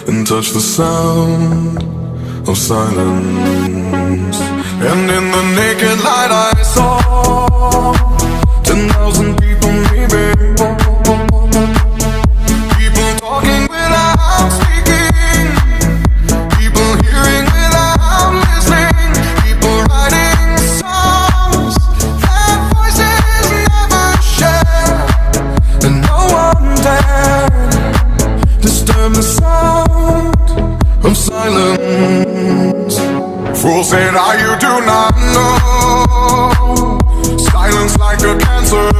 and touch the sound of silence. And in the naked light I saw 10,000 people, maybe. People talking without speaking, people hearing without listening, people writing songs that voices never share, and no one dared disturb the sound of silence. Fools said, you do not know. Silence like a cancer